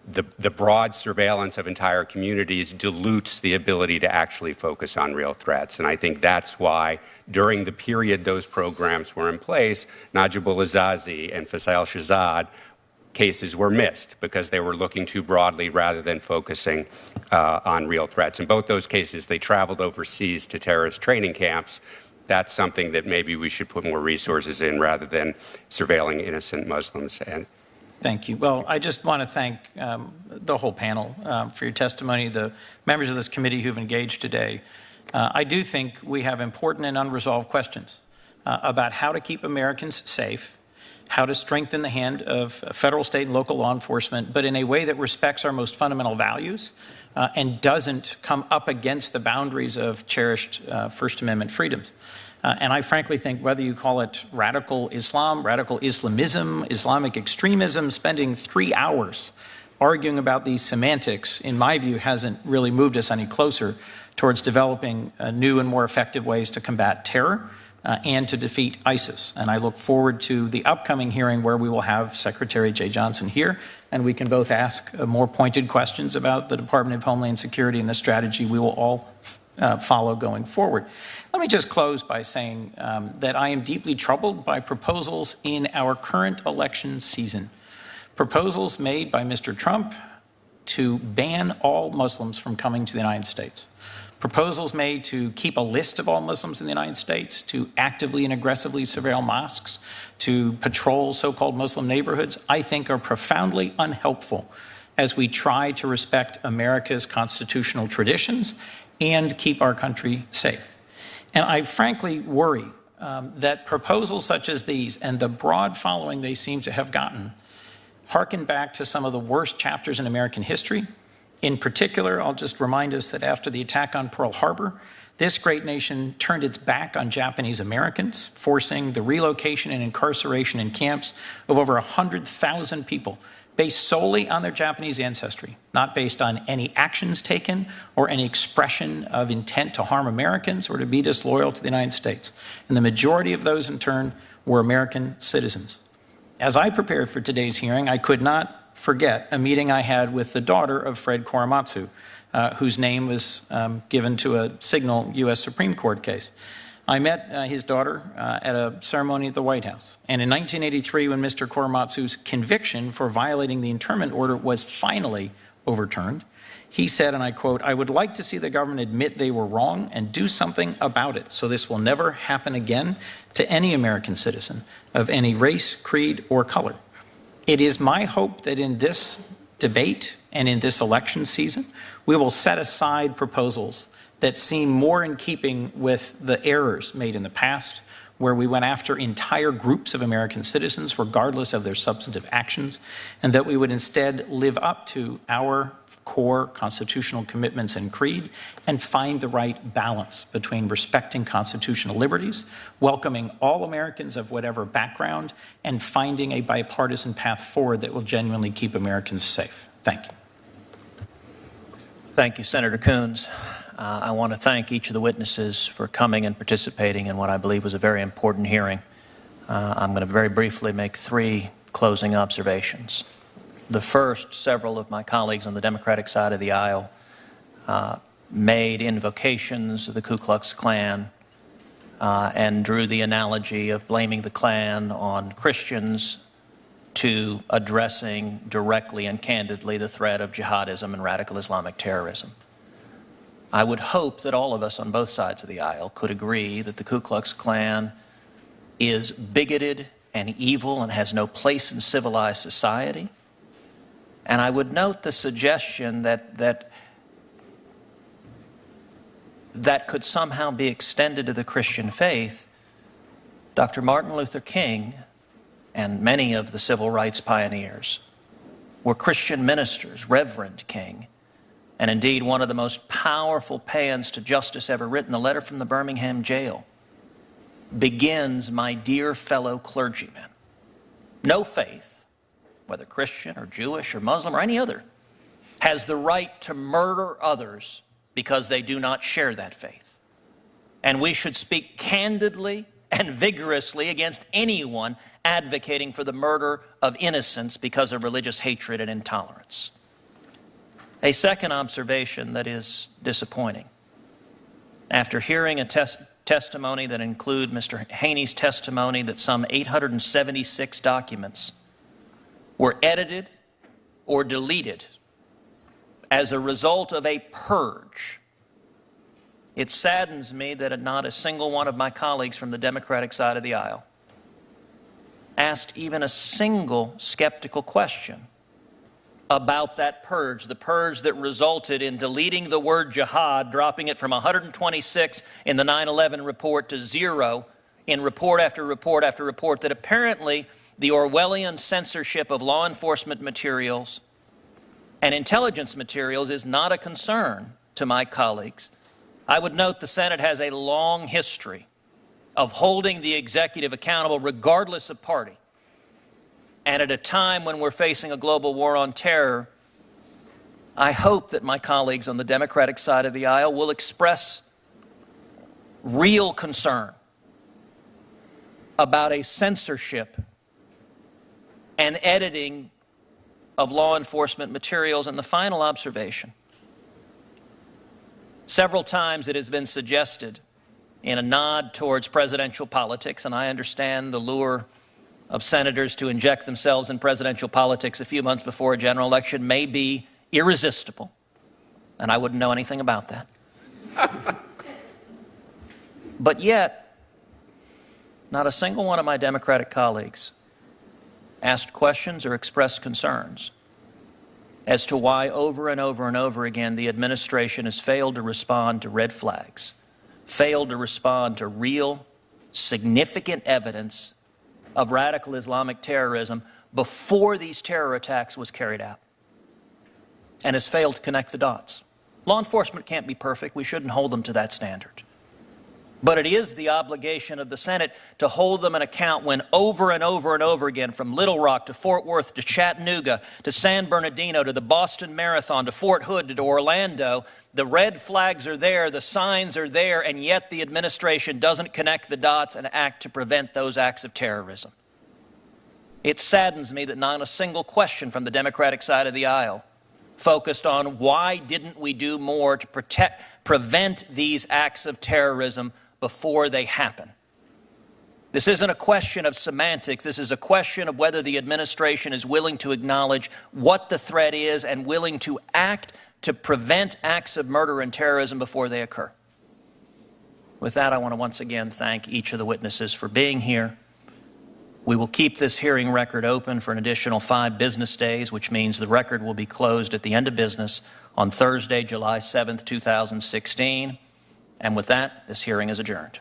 the broad surveillance of entire communities dilutes the ability to actually focus on real threats. And I think that's why during the period those programs were in place, Najibullah Zazi and Faisal Shahzad cases were missed because they were looking too broadly rather than focusing on real threats. In both those cases, they traveled overseas to terrorist training camps. That's something that maybe we should put more resources in rather than surveilling innocent Muslims. Thank you. Well, I just want to thank the whole panel for your testimony, the members of this committee who've engaged today. I do think we have important and unresolved questions about how to keep Americans safe, how to strengthen the hand of federal, state, and local law enforcement, but in a way that respects our most fundamental values and doesn't come up against the boundaries of cherished First Amendment freedoms. And I frankly think whether you call it radical Islam, radical Islamism, Islamic extremism, spending 3 hours arguing about these semantics, in my view, hasn't really moved us any closer towards developing new and more effective ways to combat terror and to defeat ISIS. And I look forward to the upcoming hearing where we will have Secretary Jay Johnson here, and we can both ask more pointed questions about the Department of Homeland Security and the strategy we will all follow going forward. Let me just close by saying that I am deeply troubled by proposals in our current election season. Proposals made by Mr. Trump to ban all Muslims from coming to the United States. Proposals made to keep a list of all Muslims in the United States, to actively and aggressively surveil mosques, to patrol so-called Muslim neighborhoods, I think are profoundly unhelpful as we try to respect America's constitutional traditions and keep our country safe. And I frankly worry that proposals such as these and the broad following they seem to have gotten harken back to some of the worst chapters in American history. In particular, I'll just remind us that after the attack on Pearl Harbor, this great nation turned its back on Japanese Americans, forcing the relocation and incarceration in camps of over 100,000 people based solely on their Japanese ancestry, not based on any actions taken or any expression of intent to harm Americans or to be disloyal to the United States. And the majority of those, in turn, were American citizens. As I prepared for today's hearing, I could not forget a meeting I had with the daughter of Fred Korematsu, whose name was given to a signal U.S. Supreme Court case. I met his daughter at a ceremony at the White House. And in 1983, when Mr. Korematsu's conviction for violating the internment order was finally overturned, he said, and I quote, "I would like to see the government admit they were wrong and do something about it so this will never happen again to any American citizen of any race, creed, or color." It is my hope that in this debate and in this election season, we will set aside proposals that seem more in keeping with the errors made in the past, where we went after entire groups of American citizens regardless of their substantive actions, and that we would instead live up to our core constitutional commitments and creed and find the right balance between respecting constitutional liberties, welcoming all Americans of whatever background, and finding a bipartisan path forward that will genuinely keep Americans safe. Thank you. Thank you, Senator Coons. I want to thank each of the witnesses for coming and participating in what I believe was a very important hearing. I'm going to very briefly make 3 closing observations. The first, several of my colleagues on the Democratic side of the aisle made invocations of the Ku Klux Klan and drew the analogy of blaming the Klan on Christians to addressing directly and candidly the threat of jihadism and radical Islamic terrorism. I would hope that all of us on both sides of the aisle could agree that the Ku Klux Klan is bigoted and evil and has no place in civilized society. And I would note the suggestion that could somehow be extended to the Christian faith. Dr. Martin Luther King and many of the civil rights pioneers were Christian ministers, Reverend King, and indeed one of the most powerful paeans to justice ever written, the letter from the Birmingham jail, begins, "My dear fellow clergymen, no faith, whether Christian or Jewish or Muslim or any other, has the right to murder others because they do not share that faith. And we should speak candidly and vigorously against anyone advocating for the murder of innocents because of religious hatred and intolerance." A second observation that is disappointing. After hearing a testimony that include Mr. Haney's testimony that some 876 documents were edited or deleted as a result of a purge, it saddens me that not a single one of my colleagues from the Democratic side of the aisle asked even a single skeptical question about that purge, the purge that resulted in deleting the word jihad, dropping it from 126 in the 9/11 report to 0 in report after report after report, that apparently the Orwellian censorship of law enforcement materials and intelligence materials is not a concern to my colleagues, I would note the Senate has a long history of holding the executive accountable regardless of party. And at a time when we're facing a global war on terror, I hope that my colleagues on the Democratic side of the aisle will express real concern about a censorship and editing of law enforcement materials. And the final observation: several times it has been suggested, in a nod towards presidential politics, and I understand the lure of senators to inject themselves in presidential politics a few months before a general election may be irresistible, and I wouldn't know anything about that. But yet, not a single one of my Democratic colleagues asked questions or expressed concerns as to why over and over and over again the administration has failed to respond to red flags, failed to respond to real, significant evidence of radical Islamic terrorism before these terror attacks was carried out, and has failed to connect the dots. Law enforcement can't be perfect. We shouldn't hold them to that standard. But it is the obligation of the Senate to hold them an account when over and over and over again, from Little Rock to Fort Worth to Chattanooga to San Bernardino to the Boston Marathon to Fort Hood to Orlando, the red flags are there, the signs are there, and yet the administration doesn't connect the dots and act to prevent those acts of terrorism. It saddens me that not a single question from the Democratic side of the aisle focused on why didn't we do more to prevent these acts of terrorism before they happen. This isn't a question of semantics. This is a question of whether the administration is willing to acknowledge what the threat is and willing to act to prevent acts of murder and terrorism before they occur. With that, I want to once again thank each of the witnesses for being here. We will keep this hearing record open for an additional 5 business days, which means the record will be closed at the end of business on Thursday, July 7th, 2016. And with that, this hearing is adjourned.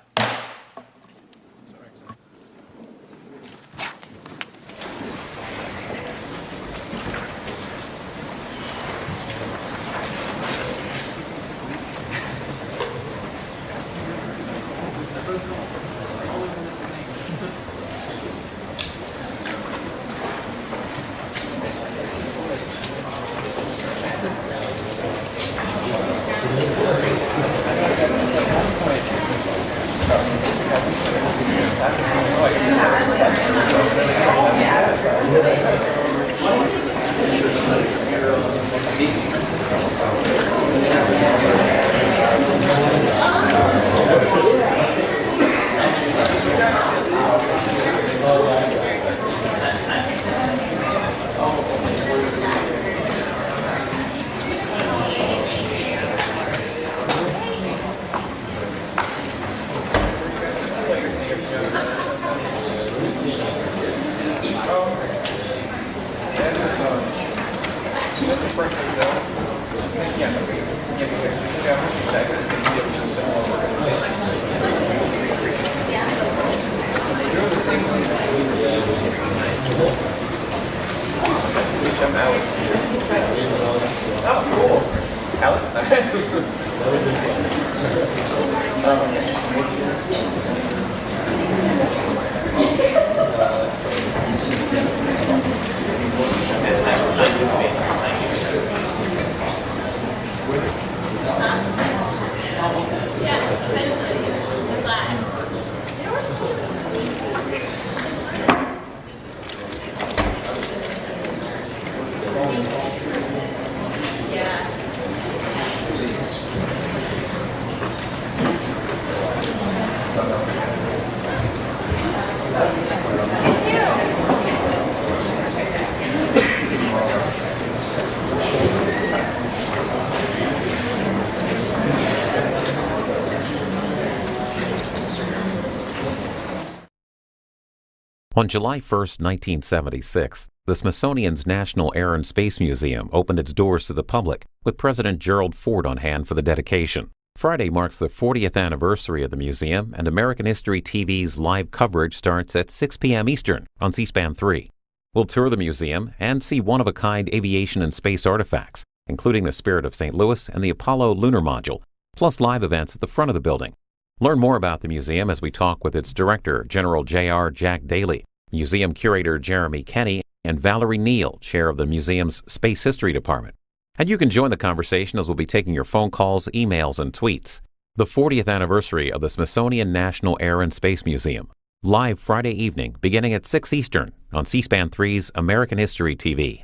On July 1, 1976, the Smithsonian's National Air and Space Museum opened its doors to the public, with President Gerald Ford on hand for the dedication. Friday marks the 40th anniversary of the museum, and American History TV's live coverage starts at 6 p.m. Eastern on C-SPAN 3. We'll tour the museum and see one-of-a-kind aviation and space artifacts, including the Spirit of St. Louis and the Apollo lunar module, plus live events at the front of the building. Learn more about the museum as we talk with its director, General J.R. Jack Daly, museum curator Jeremy Kenny, and Valerie Neal, chair of the museum's Space History Department. And you can join the conversation as we'll be taking your phone calls, emails, and tweets. The 40th anniversary of the Smithsonian National Air and Space Museum, live Friday evening beginning at 6 Eastern on C-SPAN 3's American History TV.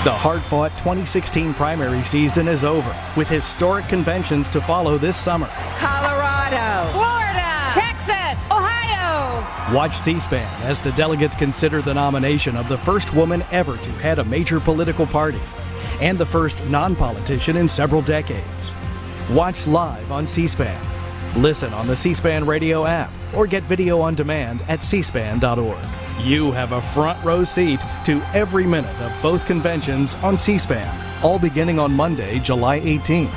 The hard-fought 2016 primary season is over, with historic conventions to follow this summer. Colorado, Florida, Texas, Ohio. Watch C-SPAN as the delegates consider the nomination of the first woman ever to head a major political party and the first non-politician in several decades. Watch live on C-SPAN. Listen on the C-SPAN radio app or get video on demand at cspan.org. You have a front row seat to every minute of both conventions on C-SPAN, all beginning on Monday, July 18th.